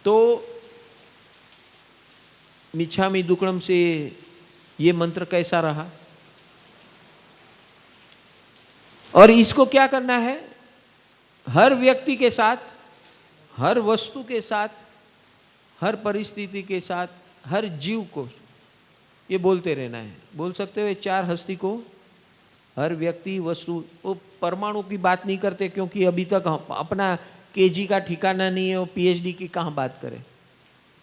तो मिच्छामि दुक्कडम से ये मंत्र कैसा रहा? और इसको क्या करना है? हर व्यक्ति के साथ, हर वस्तु के साथ, हर परिस्थिति के साथ, हर जीव को ये बोलते रहना है। बोल सकते हो 4 हस्ती को? हर व्यक्ति, वस्तु, वो परमाणु की बात नहीं करते क्योंकि अभी तक अपना केजी का ठिकाना नहीं है, वो पीएचडी की कहाँ बात करें।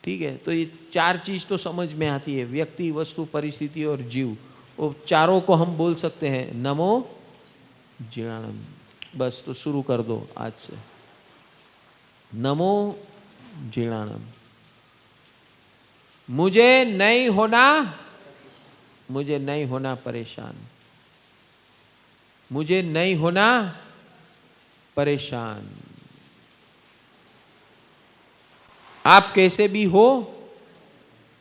ठीक है, तो ये 4 चीज तो समझ में आती है, व्यक्ति, वस्तु, परिस्थिति और जीव। वो चारों को हम बोल सकते हैं नमो जीणानम। बस, तो शुरू कर दो आज से, नमो जीणानम। मुझे नहीं होना परेशान, मुझे नहीं होना परेशान। आप कैसे भी हो,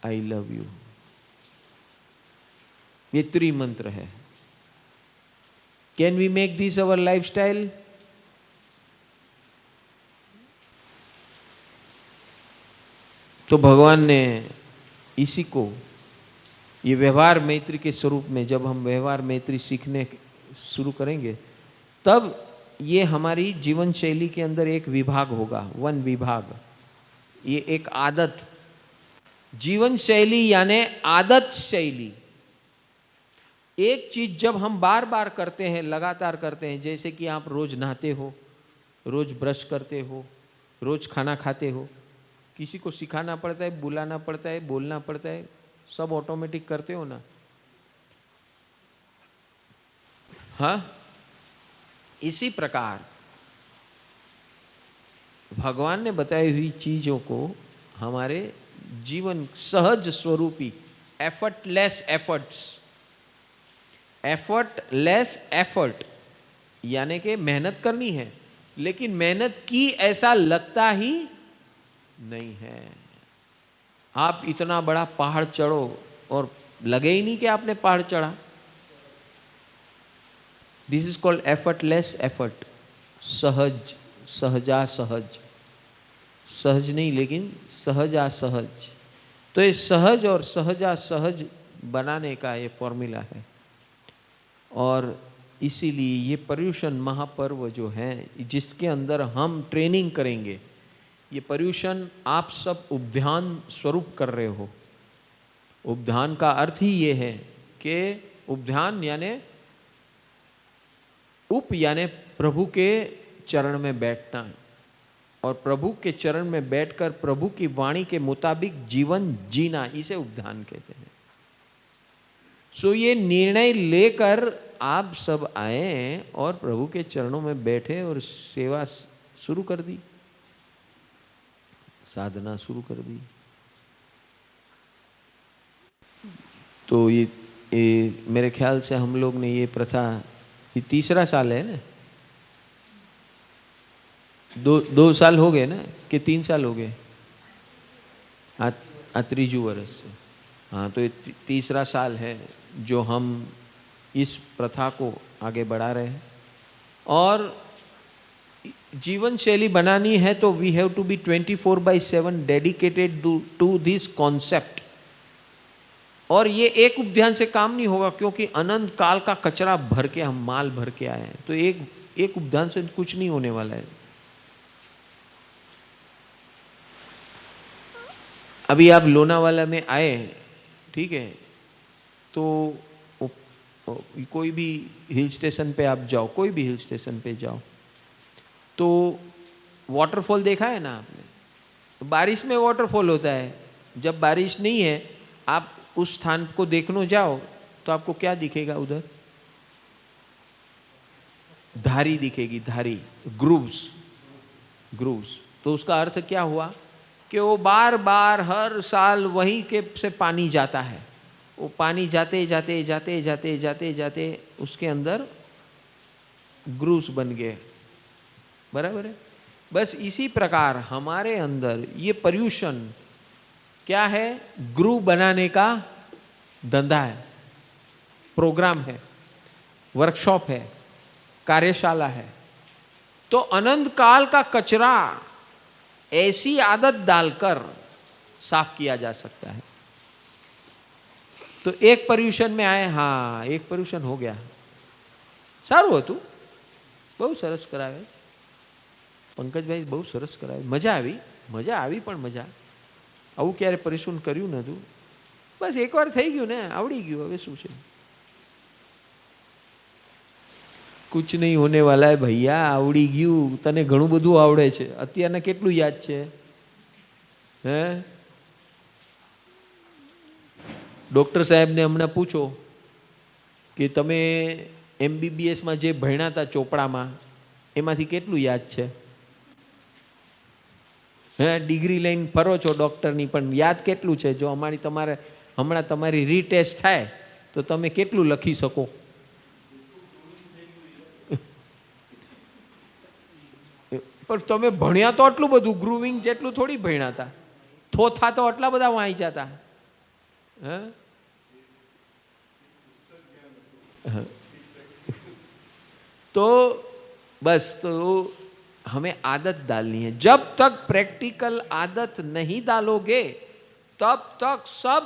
आई लव यू। ये त्रिमंत्र है। Can we make this our lifestyle? तो भगवान ने इसी को, ये व्यवहार मैत्री के स्वरूप में, जब हम व्यवहार मैत्री सीखने शुरू करेंगे तब ये हमारी जीवन शैली के अंदर एक विभाग होगा, 1 विभाग। ये एक आदत, जीवन शैली यानी आदत शैली। एक चीज जब हम बार बार करते हैं, लगातार करते हैं, जैसे कि आप रोज नहाते हो, रोज ब्रश करते हो, रोज खाना खाते हो, किसी को सिखाना पड़ता है, बुलाना पड़ता है, बोलना पड़ता है, सब ऑटोमेटिक करते हो ना? हाँ, इसी प्रकार भगवान ने बताई हुई चीजों को हमारे जीवन सहज स्वरूपी, एफर्टलेस एफर्ट यानी कि मेहनत करनी है, लेकिन मेहनत की ऐसा लगता ही नहीं है। आप इतना बड़ा पहाड़ चढ़ो और लगे ही नहीं कि आपने पहाड़ चढ़ा। This is called effortless effort. सहज, सहजा सहज, सहज नहीं लेकिन सहजा सहज। तो ये सहज और सहजा सहज बनाने का ये फॉर्मूला है। और इसीलिए ये पर्युषण महापर्व जो है, जिसके अंदर हम ट्रेनिंग करेंगे, ये पर्युषण आप सब उपध्यान स्वरूप कर रहे हो। उपध्यान का अर्थ ही ये है कि उपध्यान यानी यानी प्रभु के चरण में बैठना, और प्रभु के चरण में बैठकर प्रभु की वाणी के मुताबिक जीवन जीना, इसे उपध्यान कहते हैं। सो ये निर्णय लेकर आप सब आए और प्रभु के चरणों में बैठे और सेवा शुरू कर दी, साधना शुरू कर दी। तो ये मेरे ख्याल से हम लोग ने ये प्रथा, ये 3रा साल है ना? 2 साल हो गए ना, कि 3 साल हो गए? 3 वर्ष से। हाँ, तो ये 3रा साल है जो हम इस प्रथा को आगे बढ़ा रहे हैं। और जीवन शैली बनानी है तो we have to be 24/7 dedicated to this concept. और ये एक उपध्यान से काम नहीं होगा, क्योंकि अनंत काल का कचरा भर के हम माल भर के आए हैं। तो एक उपध्यान से कुछ नहीं होने वाला है। अभी आप लोनावाला में आए, ठीक है, तो कोई भी हिल स्टेशन पे आप जाओ, कोई भी हिल स्टेशन पे जाओ, तो वाटरफॉल देखा है ना आपने? तो बारिश में वाटरफॉल होता है। जब बारिश नहीं है, आप उस स्थान को देखने जाओ तो आपको क्या दिखेगा? उधर धारी दिखेगी, धारी, ग्रूव्स। तो उसका अर्थ क्या हुआ कि वो बार बार हर साल वहीं के से पानी जाता है। वो पानी जाते जाते जाते जाते जाते जाते उसके अंदर ग्रूव्स बन गए। बराबर है? बस इसी प्रकार हमारे अंदर ये पर्युषण क्या है? ग्रूव बनाने का धंधा है, प्रोग्राम है, वर्कशॉप है, कार्यशाला है। तो अनंत काल का कचरा ऐसी आदत डालकर साफ किया जा सकता है। तो एक पर्यूषण में आए, हाँ एक पर्यूषण हो गया, सारू હતું, બહુ સરસ કરાવે પંકજભાઈ, બહુ સરસ કરાવે, મજા આવી પણ મજા, આવું ક્યારે પરિશ્રમ કર્યું નતું, બસ એકવાર થઈ ગયું ને આવડી ગયું, હવે શું છે। कुछ नहीं होने वाला है भैया, आवड़ी गયું, तने घणું બધું આવડે છે, અત્યારને કેટલું યાદ છે હે। ડોક્ટર સાહેબને હમણાં પૂછો કે તમે એમબીબીએસમાં જે ભણ્યા હતા ચોપડામાં એમાંથી કેટલું યાદ છે હે। ડિગ્રી લઈને ફરો છો ડોક્ટરની, પણ યાદ કેટલું છે? જો અમારી તમારે હમણાં તમારી રીટેસ્ટ થાય તો તમે કેટલું લખી શકો? પણ તમે ભણ્યા તો આટલું બધું, ગ્રુવિંગ જેટલું થોડી ભણ્યા હતા, થોથા તો આટલા બધા વાંચ્યા હતા હે। तो बस, तो हमें आदत डालनी है। जब तक प्रैक्टिकल आदत नहीं डालोगे तब तक सब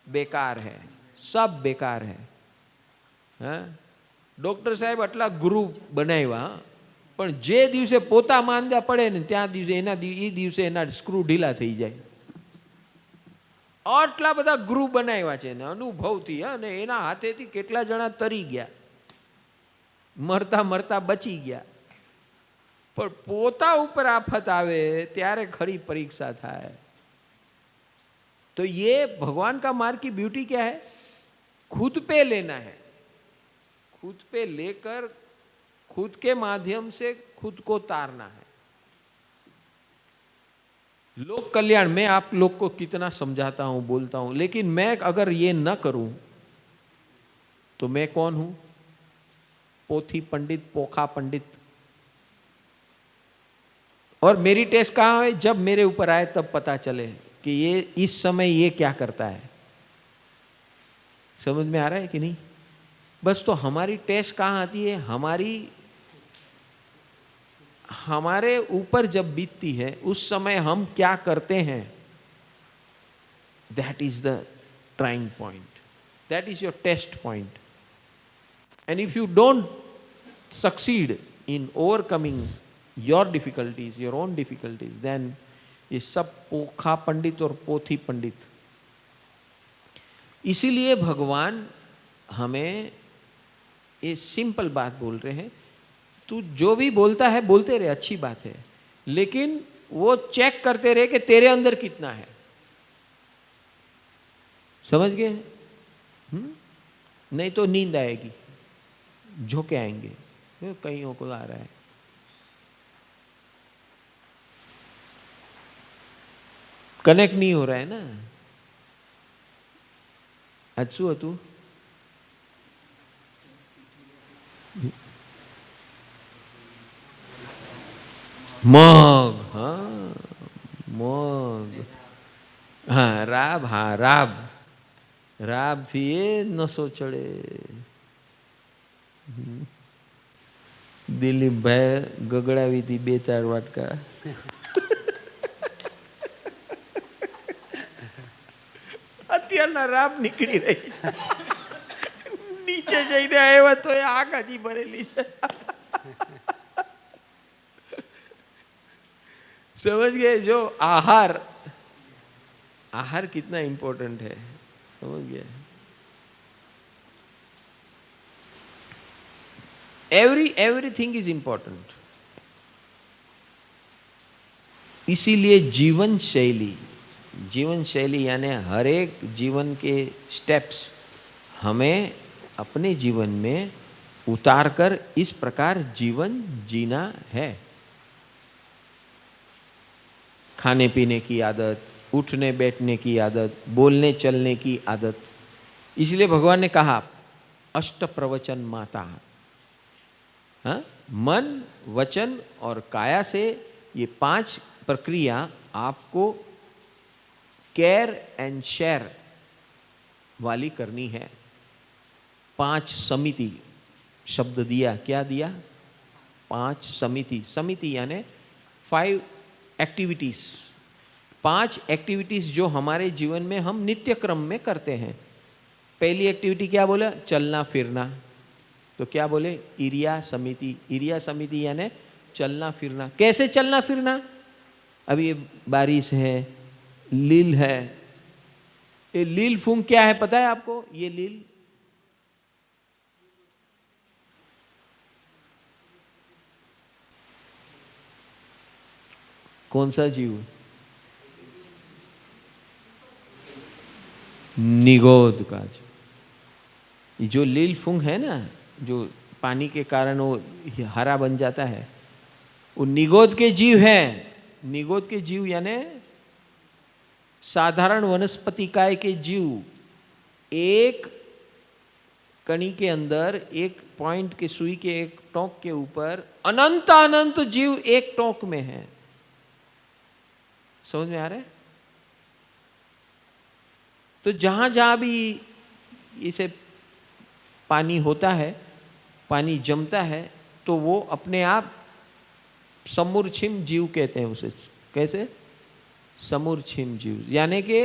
बेकार है, सब बेकार है। डॉक्टर साहेब आटला गुरु बनाव्या, पण जे दिवसे पोता मांद्या पड़े ने त्या दिवसे ई दिवसे एना स्क्रू ढीला थई जाय। आटला बधा गुरु बनाव्या छे ने अनुभवथी, अने एना हाथेथी केटला जणा तरी गया, मरता मरता बची गया। पर पोता ऊपर आफत आवे त्यारे खरी परीक्षा थाय। तो ये भगवान का मार्ग की ब्यूटी क्या है? खुद पे लेना है, खुद पे लेकर खुद के माध्यम से खुद को तारना है। लोक कल्याण में आप लोग को कितना समझाता हूं, बोलता हूं, लेकिन मैं अगर ये न करूं तो मैं कौन हूं? पोथी पंडित, पोखा पंडित। और मेरी टेस्ट कहां है? जब मेरे ऊपर आए तब पता चले कि ये इस समय ये क्या करता है। समझ में आ रहा है कि नहीं? बस तो हमारी टेस्ट कहां आती है? हमारे ऊपर जब बीतती है उस समय हम क्या करते हैं, that is the trying point, that is your test point. And if you don't succeed in overcoming your difficulties, your own difficulties, then ये सब पोखा पंडित और पोथी पंडित। इसीलिए भगवान हमें ये सिंपल बात बोल रहे हैं, तू जो भी बोलता है बोलते रहे, अच्छी बात है, लेकिन वो चेक करते रहे कि तेरे अंदर कितना है। समझ गए? नहीं तो नींद आएगी, झोंके आएंगे, कईयों को आ रहा है। कनेक्ट नहीं हो रहा है ना। आज शू हतुं? मग, हाँ मग, हाँ राब, हाँ राब, राब थी ये नशो चढ़े। दिलीप भाई गगड़ावी थी 2-4 वाटका। અત્યારના રાબ નીકળી રહી છે, નીચે જઈને આવ્યા તો આગ હજી ભરેલી છે। समझ गए? जो आहार, आहार कितना इंपॉर्टेंट है, समझ गए? Everything is important. इसीलिए जीवन शैली यानी हर एक जीवन के स्टेप्स हमें अपने जीवन में उतारकर इस प्रकार जीवन जीना है। खाने पीने की आदत, उठने बैठने की आदत, बोलने चलने की आदत। इसलिए भगवान ने कहा अष्ट प्रवचन माता। हाँ? मन, वचन और काया से ये 5 प्रक्रिया आपको केयर एंड शेयर वाली करनी है। 5 समिति शब्द दिया, क्या दिया? 5 समिति। समिति यानी 5 एक्टिविटीज, 5 एक्टिविटीज जो हमारे जीवन में हम नित्य क्रम में करते हैं। पहली एक्टिविटी क्या बोला? चलना फिरना। तो क्या बोले? इरिया समिति। इरिया समिति यानी चलना फिरना। कैसे चलना फिरना? अभी ये बारिश है, लील है। ये लील फूंक क्या है पता है आपको? ये लील कौन सा जीव? निगोद का जीव। जो लील फूंक है ना, जो पानी के कारण वो हरा बन जाता है, वो निगोद के जीव है। निगोद के जीव यानी साधारण वनस्पतिकाय के जीव एक कणी के अंदर, एक पॉइंट के सुई के एक टोंक के ऊपर अनंत अनंत जीव एक टोंक में है। समझ में आ रहा है? तो जहां जहां भी इसे पानी होता है, पानी जमता है, तो वो अपने आप समूर्छिम जीव कहते हैं उसे। कैसे? समूर्छिम जीव, यानी कि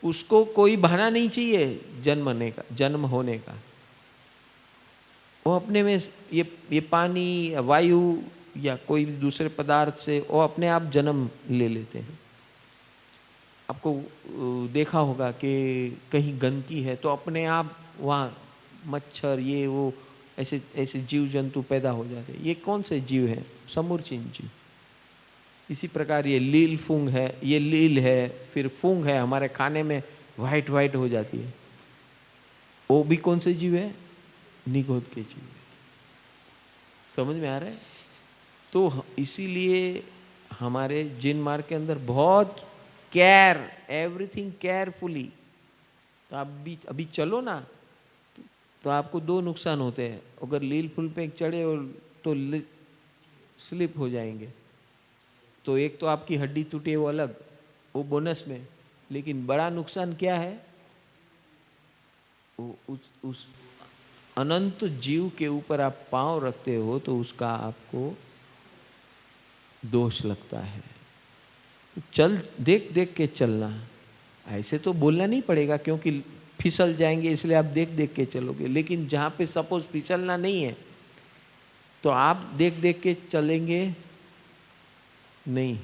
उसको कोई बहाना नहीं चाहिए जन्मने का, जन्म होने का। वो अपने में ये पानी, वायु या कोई दूसरे पदार्थ से वो अपने आप जन्म ले लेते हैं। आपको देखा होगा कि कहीं गंदगी है तो अपने आप वहाँ मच्छर, ये वो ऐसे ऐसे जीव जंतु पैदा हो जाते हैं। ये कौन से जीव हैं? समूर्छिम जीव। इसी प्रकार ये लील फूंग है, ये लील है, फिर फूंग है, हमारे खाने में वाइट वाइट हो जाती है। वो भी कौन से जीव है? निगोद के जीव है। समझ में आ रहा है? तो इसीलिए हमारे जिन मार्ग के अंदर बहुत केयर, एवरीथिंग केयरफुली। तो आप भी अभी चलो ना, तो आपको 2 नुकसान होते हैं। अगर लील फुल पे चढ़े और तो स्लिप हो जाएंगे, तो एक तो आपकी हड्डी टूटे वो अलग, वो बोनस में। लेकिन बड़ा नुकसान क्या है? वो उस अनंत जीव के ऊपर आप पांव रखते हो तो उसका आपको दोष लगता है। चल देख देख के चलना। ऐसे तो बोलना नहीं पड़ेगा क्योंकि फिसल जाएंगे, इसलिए आप देख देख के चलोगे। लेकिन जहां पे सपोज फिसलना नहीं है तो आप देख देख के चलेंगे नहीं।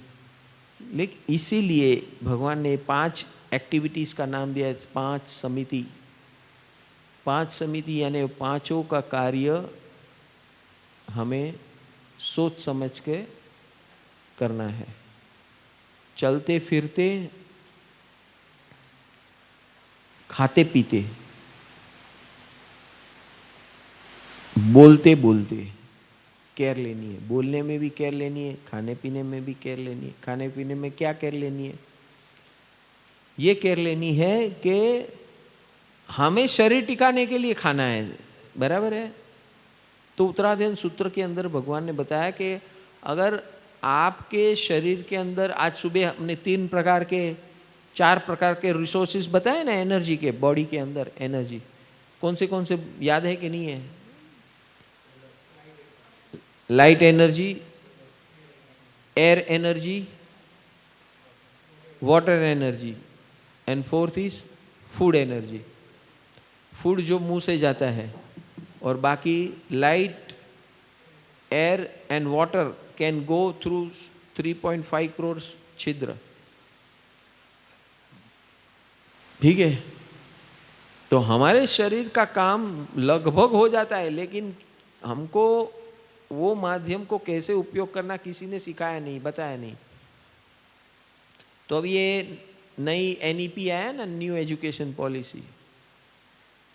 लेकिन इसीलिए भगवान ने 5 एक्टिविटीज का नाम दिया है, 5 समिति। 5 समिति यानी पांचों का कार्य हमें सोच समझ के करना है। चलते फिरते, खाते पीते, बोलते बोलते केयर लेनी है। बोलने में भी केयर लेनी है, खाने पीने में भी केयर लेनी है। खाने पीने में क्या केयर लेनी है? ये केयर लेनी है कि हमें शरीर टिकाने के लिए खाना है, बराबर है? तो उत्तराध्ययन सूत्र के अंदर भगवान ने बताया कि अगर आपके शरीर के अंदर, आज सुबह हमने 3 प्रकार के, 4 प्रकार के रिसोर्सेज बताए ना एनर्जी के, बॉडी के अंदर एनर्जी कौन से याद है कि नहीं है? Light energy, air energy, water energy, and 4th is food energy. Food जो मुंह से जाता है, और बाकी light, air and water can go through 3.5 crore छिद्र। ठीक है? तो हमारे शरीर का काम लगभग हो जाता है, लेकिन हमको वो माध्यम को कैसे उपयोग करना किसी ने सिखाया नहीं, बताया नहीं। तो अब ये नई एनईपी आया ना, न्यू एजुकेशन पॉलिसी,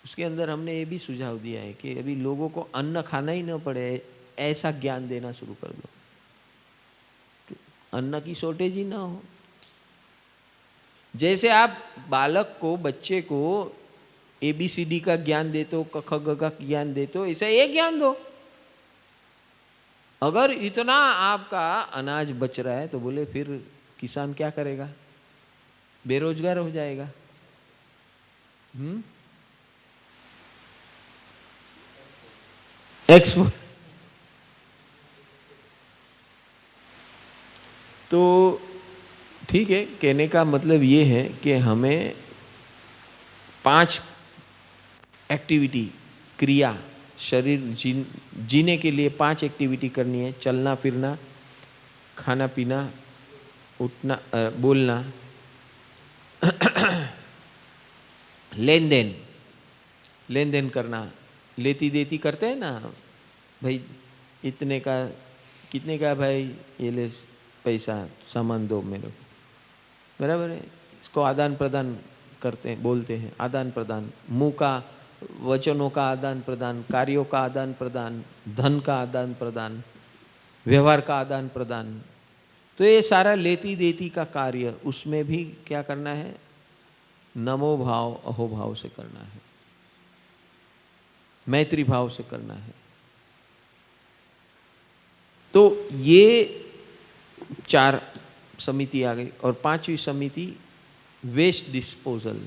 उसके अंदर हमने ये भी सुझाव दिया है कि अभी लोगों को अन्न खाना ही न पड़े, ऐसा ज्ञान देना शुरू कर दो, अन्न की शॉर्टेज ही ना हो। जैसे आप बालक को, बच्चे को ABCD का ज्ञान देते हो, क ख ग का ज्ञान देते हो, ऐसा एक ज्ञान दो। अगर इतना आपका अनाज बच रहा है तो बोले फिर किसान क्या करेगा? बेरोजगार हो जाएगा। एक्सपोर्ट। तो ठीक है, कहने का मतलब ये है कि हमें 5 एक्टिविटी, क्रिया, शरीर जीने के लिए 5 एक्टिविटी करनी है। चलना फिरना, खाना पीना, उठना, बोलना, लेन देन करना, लेती देती करते हैं ना भाई, इतने का कितने का भाई, ये ले पैसा, सामान दो मेरे को, बराबर है। इसको आदान प्रदान करते हैं, बोलते हैं आदान प्रदान, मुंह का, वचनों का आदान प्रदान, कार्यों का आदान प्रदान, धन का आदान प्रदान, व्यवहार का आदान प्रदान। तो ये सारा लेती देती का कार्य, उसमें भी क्या करना है? नमो भाव अहोभाव से करना है, मैत्री भाव से करना है। तो ये 4 समिति आ गई। और 5वीं समिति वेस्ट डिस्पोजल,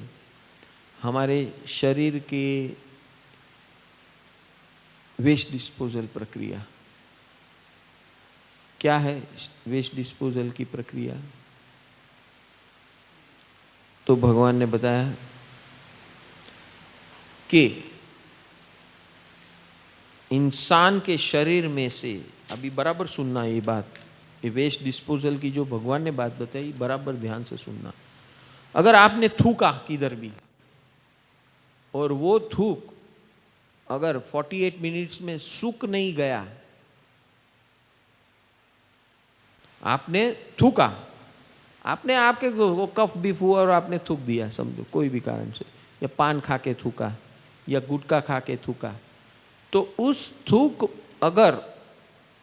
हमारे शरीर के वेस्ट डिस्पोजल प्रक्रिया। क्या है वेस्ट डिस्पोजल की प्रक्रिया? तो भगवान ने बताया कि इंसान के शरीर में से, अभी बराबर सुनना ये बात, ये वेस्ट डिस्पोजल की जो भगवान ने बात बताई, बराबर ध्यान से सुनना। अगर आपने थूका किधर भी, और वो थूक अगर 48 मिनट्स में सूख नहीं गया, आपने थूका, आपने आपके वो कफ बिफ हुआ और आपने थूक दिया, समझो कोई भी कारण से, या पान खा के थूका या गुटखा खा के थूका, तो उस थूक अगर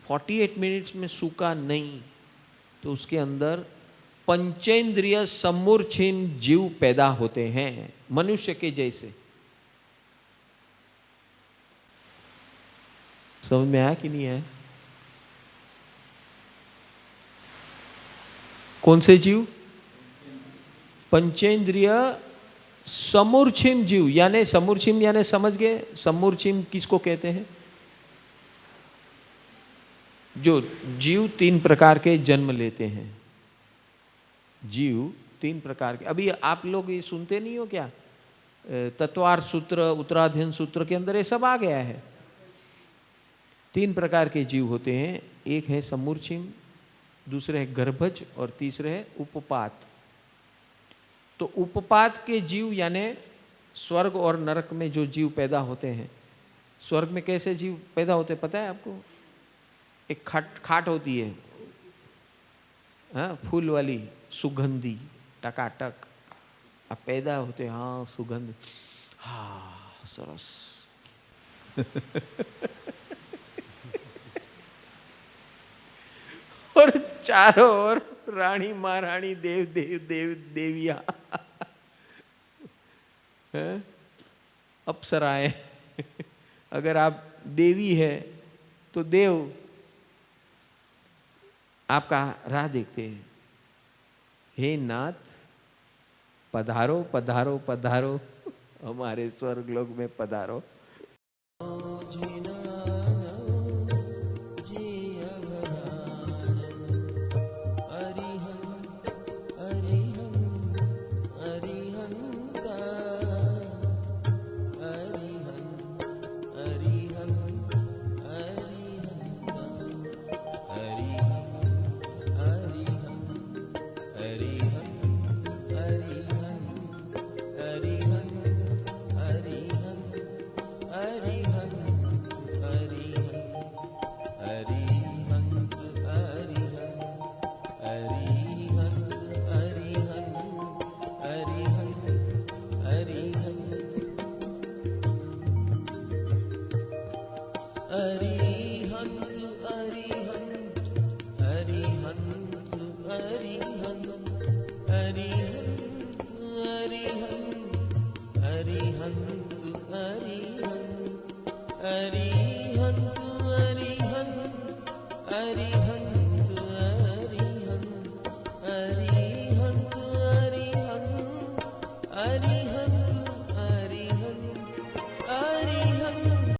48 मिनट्स में सूखा नहीं, तो उसके अंदर पंचेंद्रिय समूर्छिन जीव पैदा होते हैं, मनुष्य के जैसे। समझ में आया कि नहीं आया? कौन से जीव? पंचेंद्रिय समूर्छिम जीव, यानी समूर्छिम यानी समझ गए? समूर्छिम किसको कहते हैं? जो जीव 3 प्रकार के जन्म लेते हैं। जीव 3 प्रकार के, अभी आप लोग ये सुनते नहीं हो क्या? तत्वार सूत्र, उत्तराधीन सूत्र के अंदर ये सब आ गया है। 3 प्रकार के जीव होते हैं, एक है समूर्छिम, दूसरे है गर्भज, और तीसरे है उपपात। तो उपपात के जीव यानी स्वर्ग और नरक में जो जीव पैदा होते हैं, स्वर्ग में कैसे जीव पैदा होते हैं पता है आपको? एक खाट होती है, हाँ, फूल वाली, सुगंधी, टकाटक, अब पैदा होते, हाँ सुगंध, हाँ सरस। और चारों ओर रानी महारानी, देविया, अप्सराएं। अगर आप देवी है तो देव आपका राह देखते हैं, हे नाथ पधारो पधारो पधारो, हमारे स्वर्ग लोक में पधारो। अरिहंत अरिहंत अरिहंत अरिहंत